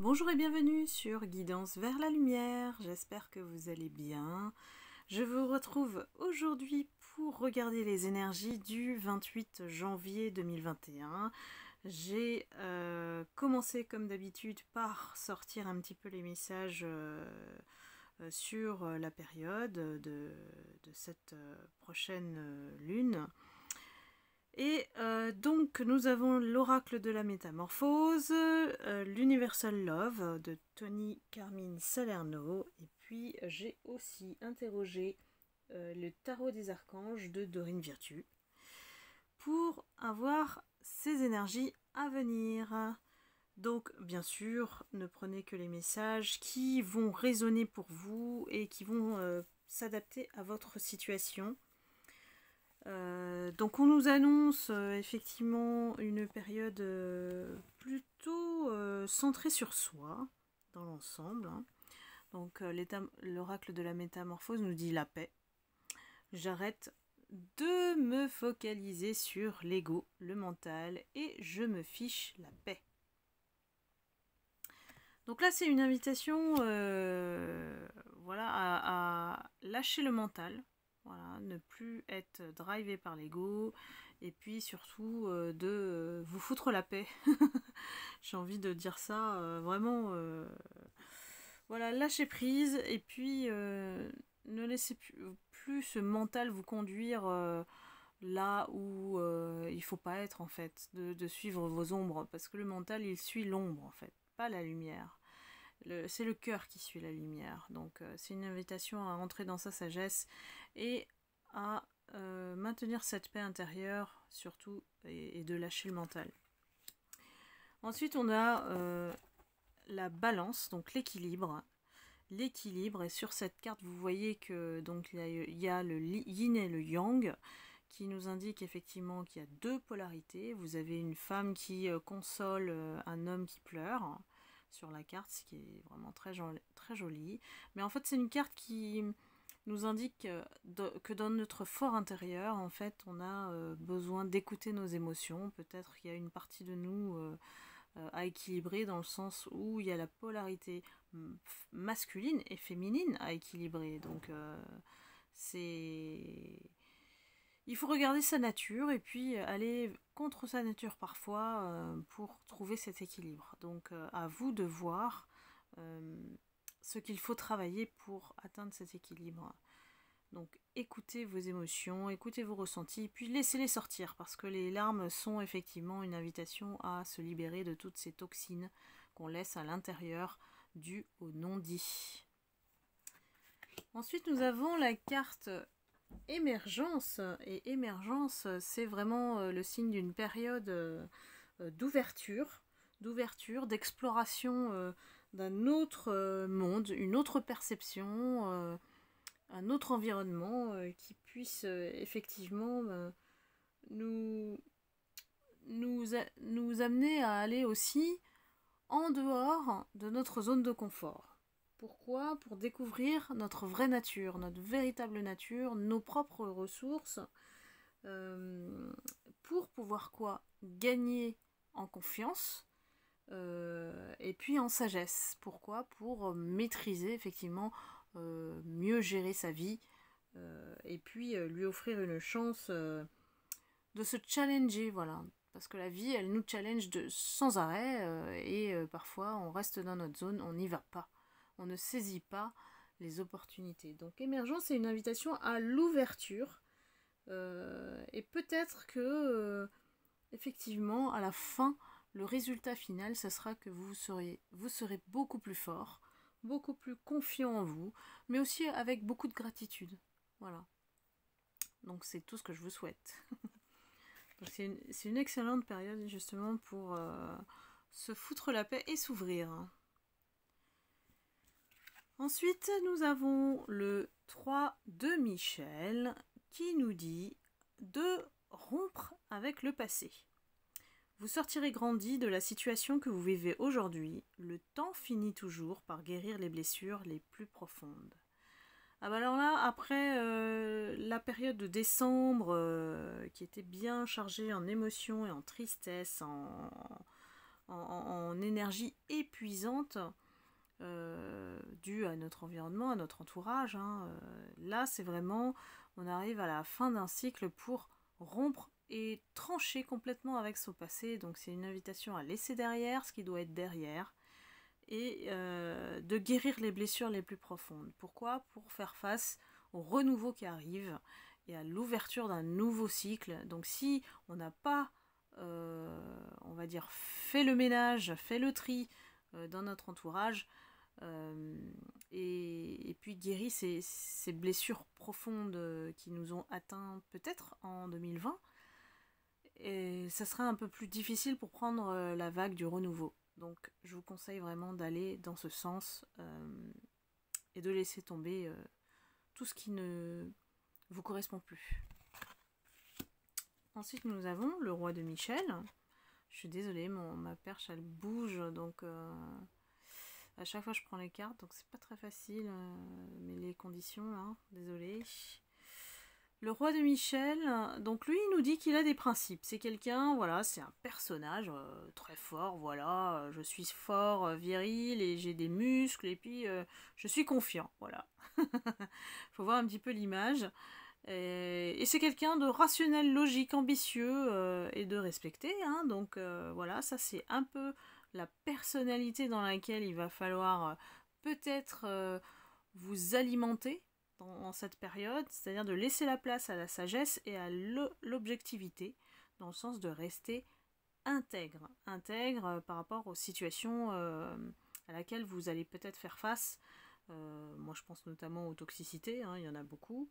Bonjour et bienvenue sur Guidance vers la lumière, j'espère que vous allez bien. Je vous retrouve aujourd'hui pour regarder les énergies du 28 janvier 2021. J'ai commencé comme d'habitude par sortir un petit peu les messages sur la période de cette prochaine lune. Et donc nous avons l'oracle de la métamorphose, l'Universal Love de Tony Carmine Salerno, et puis j'ai aussi interrogé le tarot des archanges de Dorine Virtue pour avoir ces énergies à venir. Donc bien sûr, ne prenez que les messages qui vont résonner pour vous et qui vont s'adapter à votre situation. Donc on nous annonce effectivement une période plutôt centrée sur soi dans l'ensemble, hein. Donc l'oracle de la métamorphose nous dit la paix. J'arrête de me focaliser sur l'ego, le mental, et je me fiche la paix. Donc là c'est une invitation voilà, à lâcher le mental. Voilà, ne plus être drivé par l'ego et puis surtout de vous foutre la paix. J'ai envie de dire ça vraiment. Voilà, lâchez prise et puis ne laissez plus ce mental vous conduire là où il faut pas être en fait, de suivre vos ombres parce que le mental il suit l'ombre en fait, pas la lumière. C'est le cœur qui suit la lumière. Donc c'est une invitation à entrer dans sa sagesse et à maintenir cette paix intérieure surtout et de lâcher le mental. Ensuite on a la balance, donc l'équilibre. L'équilibre, et sur cette carte vous voyez que donc il y a le yin et le yang qui nous indique effectivement qu'il y a deux polarités. Vous avez une femme qui console un homme qui pleure sur la carte, ce qui est vraiment très joli. Mais en fait, c'est une carte qui nous indique que dans notre fort intérieur, en fait, on a besoin d'écouter nos émotions. Peut-être qu'il y a une partie de nous à équilibrer dans le sens où il y a la polarité masculine et féminine à équilibrer. Donc, il faut regarder sa nature et puis aller contre sa nature parfois pour trouver cet équilibre. Donc à vous de voir ce qu'il faut travailler pour atteindre cet équilibre. Donc écoutez vos émotions, écoutez vos ressentis, puis laissez-les sortir parce que les larmes sont effectivement une invitation à se libérer de toutes ces toxines qu'on laisse à l'intérieur dues au non-dit. Ensuite nous avons la carte émergence, et émergence c'est vraiment le signe d'une période d'ouverture, d'exploration d'un autre monde, une autre perception, un autre environnement qui puisse effectivement nous amener à aller aussi en dehors de notre zone de confort. Pourquoi? Pour découvrir notre vraie nature, notre véritable nature, nos propres ressources, pour pouvoir quoi? Gagner en confiance et puis en sagesse. Pourquoi? Pour maîtriser effectivement, mieux gérer sa vie et puis lui offrir une chance de se challenger, voilà. Parce que la vie, elle nous challenge sans arrêt et parfois on reste dans notre zone, on n'y va pas. On ne saisit pas les opportunités. Donc émergence, c'est une invitation à l'ouverture et peut-être que effectivement à la fin, le résultat final, ce sera que vous serez beaucoup plus fort, beaucoup plus confiant en vous, mais aussi avec beaucoup de gratitude. Voilà. Donc c'est tout ce que je vous souhaite. C'est une excellente période justement pour se foutre la paix et s'ouvrir. Ensuite, nous avons le 3 de Michel qui nous dit de rompre avec le passé. Vous sortirez grandi de la situation que vous vivez aujourd'hui. Le temps finit toujours par guérir les blessures les plus profondes. Ah bah alors là, après la période de décembre qui était bien chargée en émotions et en tristesse, en énergie épuisante due à notre environnement, à notre entourage. Là, c'est vraiment, on arrive à la fin d'un cycle pour rompre et trancher complètement avec son passé. Donc c'est une invitation à laisser derrière ce qui doit être derrière et de guérir les blessures les plus profondes. Pourquoi? Pour faire face au renouveau qui arrive et à l'ouverture d'un nouveau cycle. Donc si on n'a pas, on va dire, fait le ménage, fait le tri dans notre entourage, et puis guéri ces blessures profondes qui nous ont atteints peut-être en 2020, et ça sera un peu plus difficile pour prendre la vague du renouveau. Donc je vous conseille vraiment d'aller dans ce sens et de laisser tomber tout ce qui ne vous correspond plus. Ensuite nous avons le roi de Michel. Je suis désolée, ma perche elle bouge, donc à chaque fois je prends les cartes, donc c'est pas très facile, mais les conditions là, désolée. Le roi de Michel, donc lui il nous dit qu'il a des principes, c'est quelqu'un, voilà, c'est un personnage très fort, voilà, je suis fort, viril, et j'ai des muscles, et puis je suis confiant, voilà. Faut voir un petit peu l'image. Et c'est quelqu'un de rationnel, logique, ambitieux et de respecté, donc voilà, ça c'est un peu la personnalité dans laquelle il va falloir peut-être vous alimenter dans cette période, c'est-à-dire de laisser la place à la sagesse et à l'objectivité, dans le sens de rester intègre par rapport aux situations à laquelle vous allez peut-être faire face. Moi je pense notamment aux toxicités, il y en a beaucoup.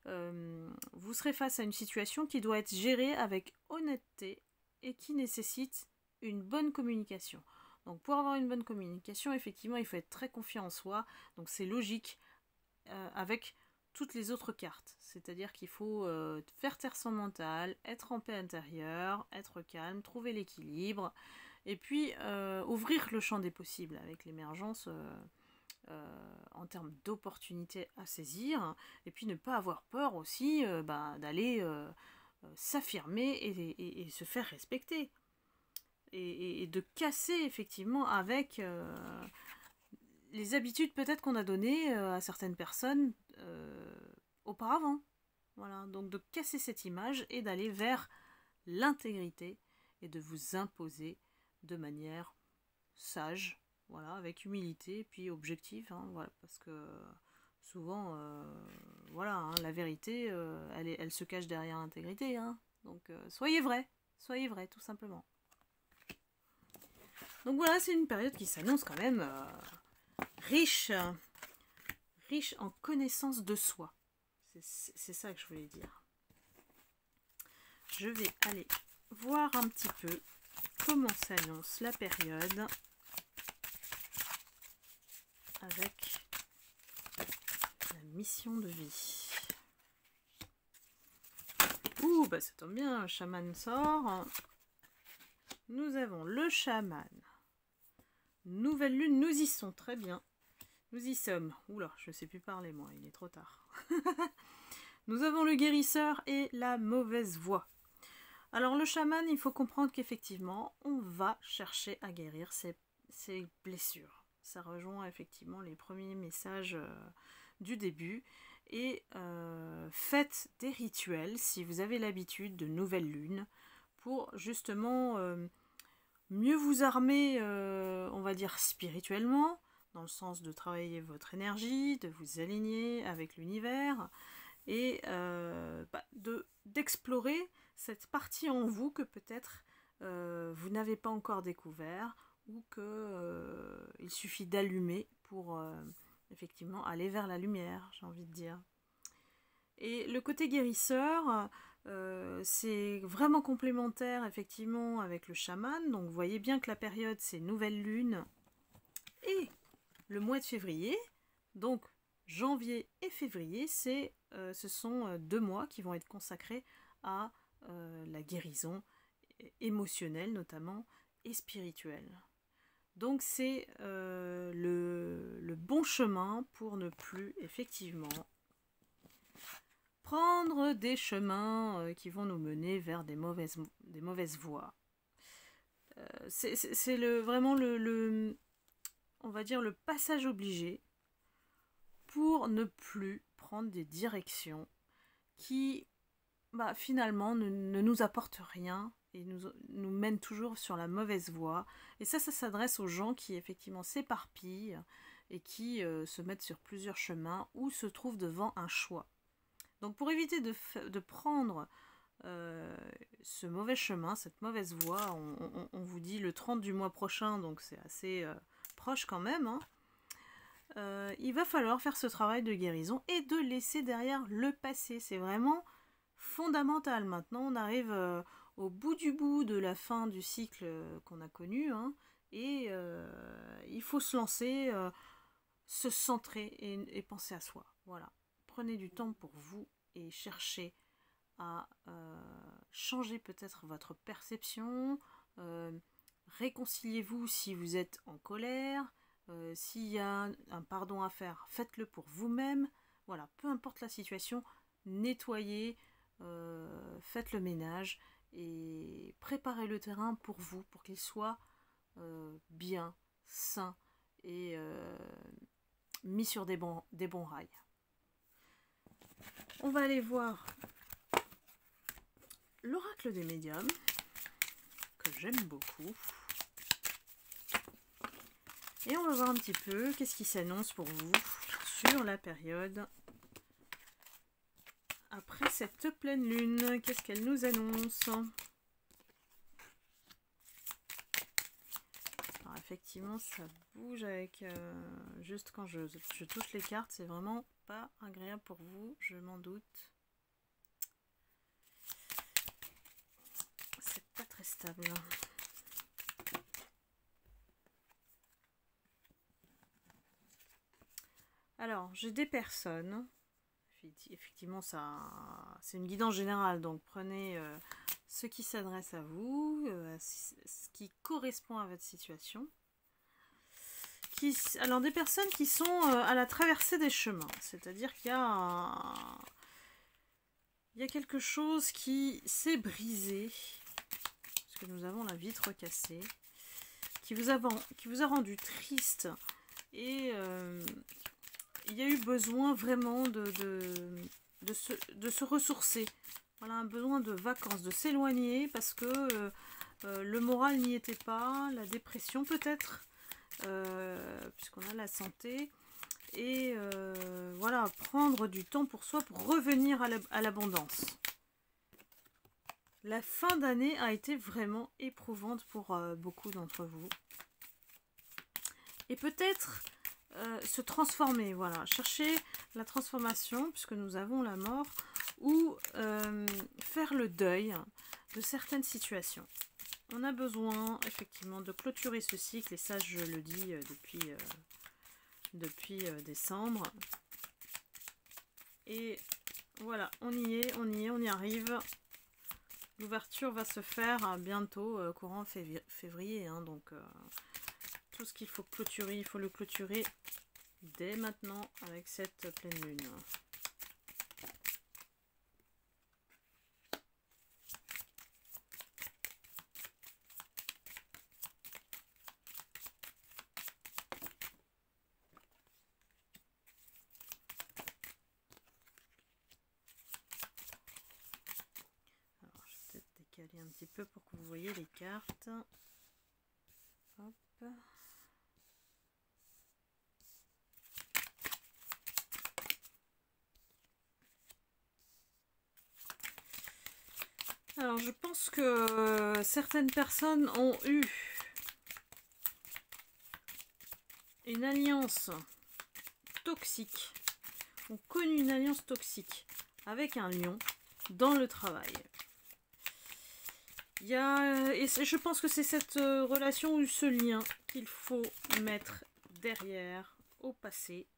Vous serez face à une situation qui doit être gérée avec honnêteté et qui nécessite une bonne communication. Donc pour avoir une bonne communication, effectivement, il faut être très confiant en soi. Donc c'est logique avec toutes les autres cartes. C'est-à-dire qu'il faut faire taire son mental, être en paix intérieure, être calme, trouver l'équilibre, et puis ouvrir le champ des possibles avec l'émergence en termes d'opportunités à saisir, et puis ne pas avoir peur aussi d'aller s'affirmer et se faire respecter. Et de casser effectivement avec les habitudes peut-être qu'on a données à certaines personnes auparavant. Voilà, donc de casser cette image et d'aller vers l'intégrité et de vous imposer de manière sage, voilà, avec humilité et puis objectif, voilà, parce que souvent, voilà, la vérité, elle se cache derrière l'intégrité, donc soyez vrai, tout simplement. Donc voilà, c'est une période qui s'annonce quand même riche en connaissance de soi. C'est ça que je voulais dire. Je vais aller voir un petit peu comment s'annonce la période avec la mission de vie. Ouh, bah ça tombe bien, un chaman sort. Nous avons le chaman. Nouvelle lune, nous y sommes, très bien. Nous y sommes. Oula, je ne sais plus parler moi, il est trop tard. Nous avons le guérisseur et la mauvaise voix. Alors le chaman, il faut comprendre qu'effectivement, on va chercher à guérir ses blessures. Ça rejoint effectivement les premiers messages du début. Et faites des rituels, si vous avez l'habitude, de nouvelle lune, pour justement mieux vous armer, on va dire spirituellement, dans le sens de travailler votre énergie, de vous aligner avec l'univers, et d'explorer cette partie en vous que peut-être vous n'avez pas encore découvert, ou qu'il suffit d'allumer pour effectivement aller vers la lumière, j'ai envie de dire. Et le côté guérisseur, c'est vraiment complémentaire effectivement avec le chaman. Donc vous voyez bien que la période c'est nouvelle lune et le mois de février. Donc janvier et février, ce sont 2 mois qui vont être consacrés à la guérison émotionnelle notamment et spirituelle. Donc c'est le bon chemin pour ne plus effectivement prendre des chemins qui vont nous mener vers des mauvaises voies. c'est vraiment on va dire le passage obligé pour ne plus prendre des directions qui finalement ne nous apportent rien et nous mènent toujours sur la mauvaise voie. Et ça s'adresse aux gens qui effectivement s'éparpillent et qui se mettent sur plusieurs chemins ou se trouvent devant un choix. Donc pour éviter de prendre ce mauvais chemin, cette mauvaise voie, on vous dit le 30 du mois prochain, donc c'est assez proche quand même, hein. Il va falloir faire ce travail de guérison et de laisser derrière le passé. C'est vraiment fondamental. Maintenant, on arrive au bout du bout de la fin du cycle qu'on a connu, hein, et il faut se lancer, se centrer et penser à soi. Voilà. Prenez du temps pour vous et cherchez à changer peut-être votre perception. Réconciliez-vous si vous êtes en colère. S'il y a un pardon à faire, faites-le pour vous-même. Voilà, peu importe la situation, nettoyez, faites le ménage et préparez le terrain pour vous, pour qu'il soit bien, sain et mis sur des bons rails. On va aller voir l'oracle des médiums, que j'aime beaucoup. Et on va voir un petit peu qu'est-ce qui s'annonce pour vous sur la période après cette pleine lune. Qu'est-ce qu'elle nous annonce? Alors effectivement, ça bouge avec... juste quand je touche les cartes, c'est vraiment pas agréable pour vous, je m'en doute. C'est pas très stable. Alors, j'ai des personnes, effectivement, c'est une guidance générale, donc prenez ce qui s'adresse à vous, ce qui correspond à votre situation. Alors, des personnes qui sont à la traversée des chemins, c'est-à-dire qu'il y a quelque chose qui s'est brisé, parce que nous avons la vitre cassée, qui vous a rendu triste et... il y a eu besoin vraiment de se ressourcer. Voilà, un besoin de vacances, de s'éloigner parce que le moral n'y était pas, la dépression peut-être, puisqu'on a la santé. Et voilà, prendre du temps pour soi pour revenir à l'abondance. La fin d'année a été vraiment éprouvante pour beaucoup d'entre vous. Et peut-être... se transformer, voilà, chercher la transformation puisque nous avons la mort ou faire le deuil de certaines situations. On a besoin effectivement de clôturer ce cycle et ça je le dis depuis décembre et voilà, on y arrive. L'ouverture va se faire bientôt courant février, hein, donc tout ce qu'il faut clôturer, il faut le clôturer dès maintenant avec cette pleine lune. Alors, je vais peut-être décaler un petit peu pour que vous voyez les cartes. Hop. Alors, je pense que certaines personnes ont eu une alliance toxique, ont connu une alliance toxique avec un lion dans le travail. Et je pense que c'est cette relation ou ce lien qu'il faut mettre derrière, au passé,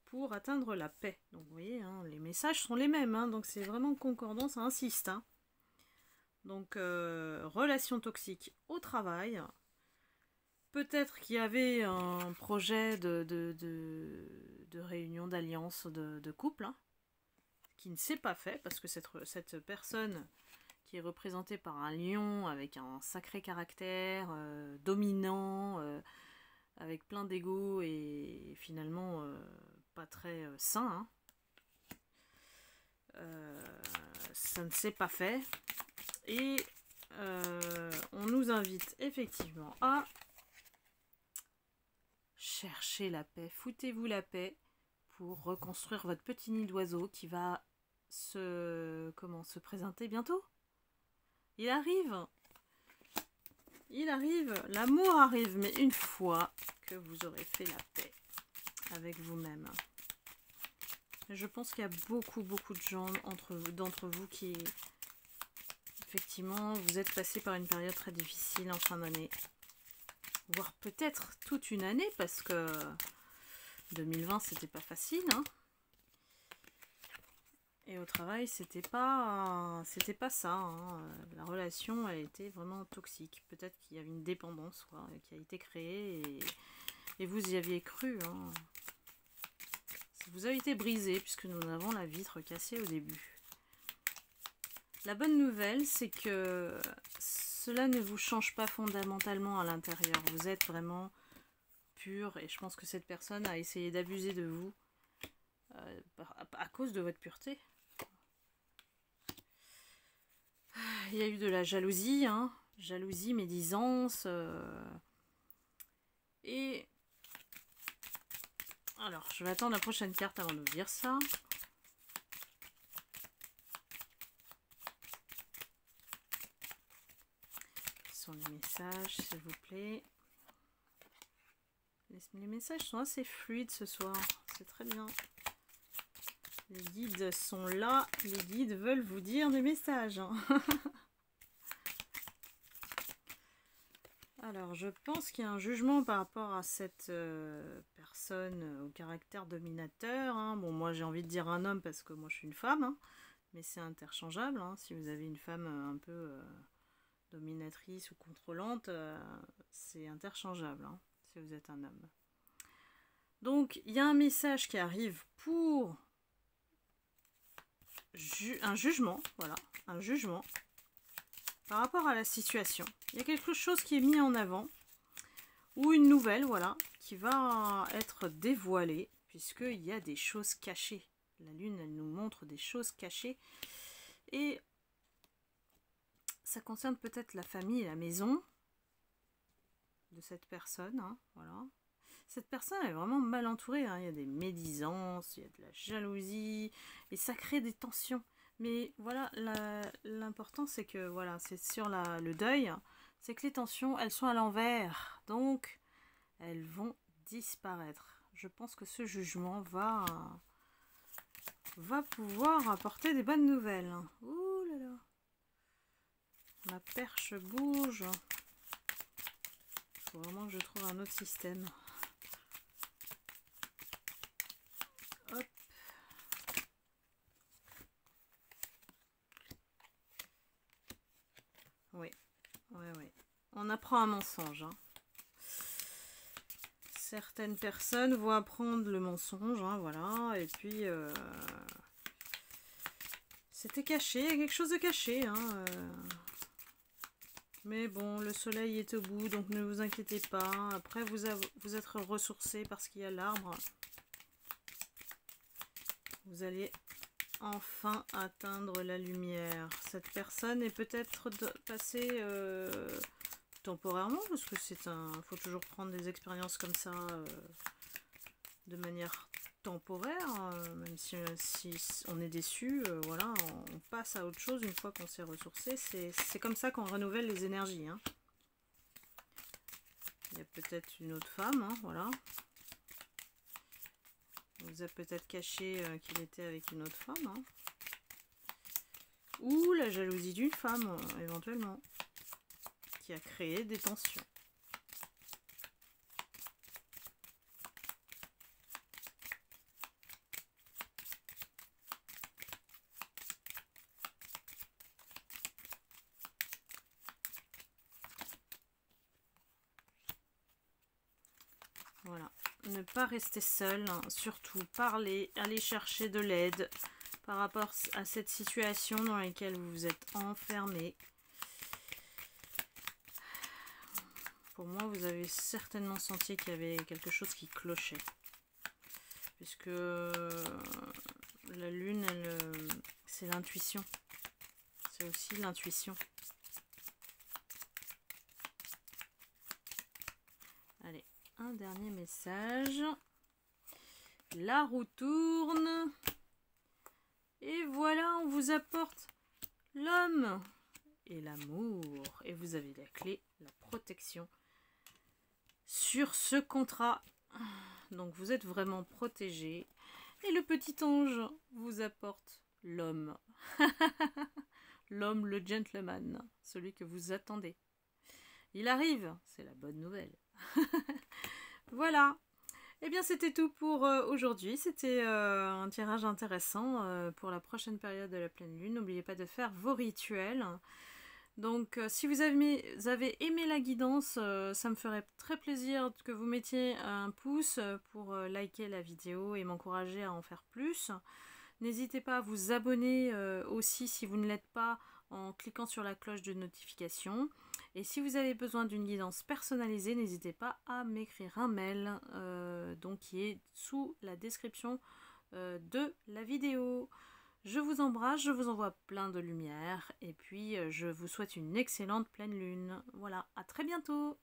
pour atteindre la paix. Donc, vous voyez, hein, les messages sont les mêmes, hein, donc c'est vraiment concordant, ça insiste, hein. Donc, relation toxique au travail. Peut-être qu'il y avait un projet de réunion, d'alliance, de couple, hein, qui ne s'est pas fait, parce que cette personne qui est représenté par un lion avec un sacré caractère, dominant, avec plein d'ego et finalement pas très sain, hein. Ça ne s'est pas fait. Et on nous invite effectivement à chercher la paix. Foutez-vous la paix pour reconstruire votre petit nid d'oiseau qui va se présenter bientôt. Il arrive, l'amour arrive, mais une fois que vous aurez fait la paix avec vous-même. Je pense qu'il y a beaucoup de gens d'entre vous qui, effectivement, vous êtes passés par une période très difficile en fin d'année. Voire peut-être toute une année, parce que 2020, c'était pas facile, hein. Et au travail, c'était pas ça, hein. La relation a été vraiment toxique. Peut-être qu'il y avait une dépendance, quoi, qui a été créée, et vous y aviez cru, hein. Vous avez été brisé, puisque nous avons la vitre cassée au début. La bonne nouvelle, c'est que cela ne vous change pas fondamentalement à l'intérieur. Vous êtes vraiment pur, et je pense que cette personne a essayé d'abuser de vous à cause de votre pureté. Il y a eu de la jalousie, hein, jalousie, médisance, et alors je vais attendre la prochaine carte avant de vous dire ça. Quels sont les messages, s'il vous plaît? Les messages sont assez fluides ce soir, c'est très bien. Les guides sont là, les guides veulent vous dire des messages, hein. Alors, je pense qu'il y a un jugement par rapport à cette personne au caractère dominateur, hein. Bon, moi j'ai envie de dire un homme parce que moi je suis une femme, hein, mais c'est interchangeable, hein. Si vous avez une femme un peu dominatrice ou contrôlante, c'est interchangeable, hein, si vous êtes un homme. Donc, il y a un message qui arrive pour un jugement, voilà, un jugement par rapport à la situation. Il y a quelque chose qui est mis en avant, ou une nouvelle, voilà, qui va être dévoilée, puisqu'il y a des choses cachées. La lune, elle nous montre des choses cachées, et ça concerne peut-être la famille et la maison de cette personne, hein, voilà. Cette personne est vraiment mal entourée, hein. Il y a des médisances, il y a de la jalousie, et ça crée des tensions. Mais voilà, l'important c'est que, voilà, c'est sur le deuil, c'est que les tensions, elles sont à l'envers, donc elles vont disparaître. Je pense que ce jugement va pouvoir apporter des bonnes nouvelles. Ouh là là, ma perche bouge. Il faut vraiment que je trouve un autre système. Hop. Oui, oui. On apprend un mensonge, hein. Certaines personnes vont apprendre le mensonge, hein, voilà, et puis c'était caché, il y a quelque chose de caché, hein, mais bon, le soleil est au bout, donc ne vous inquiétez pas. Après, vous êtes ressourcé parce qu'il y a l'arbre. Vous allez enfin atteindre la lumière. Cette personne est peut-être passée temporairement, parce que faut toujours prendre des expériences comme ça de manière temporaire, même si on est déçu, voilà, on passe à autre chose une fois qu'on s'est ressourcé. C'est comme ça qu'on renouvelle les énergies, hein. Il y a peut-être une autre femme, hein, voilà. On vous a peut-être caché qu'il était avec une autre femme, hein. Ou la jalousie d'une femme, éventuellement, qui a créé des tensions. Voilà, ne pas rester seul, hein. Surtout parler, aller chercher de l'aide, par rapport à cette situation dans laquelle vous vous êtes enfermé. Pour moi, vous avez certainement senti qu'il y avait quelque chose qui clochait. Puisque la lune, c'est l'intuition. C'est aussi l'intuition. Allez, un dernier message. La roue tourne. Et voilà, on vous apporte l'homme et l'amour. Et vous avez la clé, la protection sur ce contrat. Donc vous êtes vraiment protégé. Et le petit ange vous apporte l'homme. L'homme, le gentleman, celui que vous attendez. Il arrive, c'est la bonne nouvelle. Voilà. Eh bien, c'était tout pour aujourd'hui. C'était un tirage intéressant pour la prochaine période de la pleine lune. N'oubliez pas de faire vos rituels. Donc, si vous avez aimé la guidance, ça me ferait très plaisir que vous mettiez un pouce pour liker la vidéo et m'encourager à en faire plus. N'hésitez pas à vous abonner aussi si vous ne l'êtes pas en cliquant sur la cloche de notification. Et si vous avez besoin d'une guidance personnalisée, n'hésitez pas à m'écrire un mail donc qui est sous la description de la vidéo. Je vous embrasse, je vous envoie plein de lumière et puis je vous souhaite une excellente pleine lune. Voilà, à très bientôt!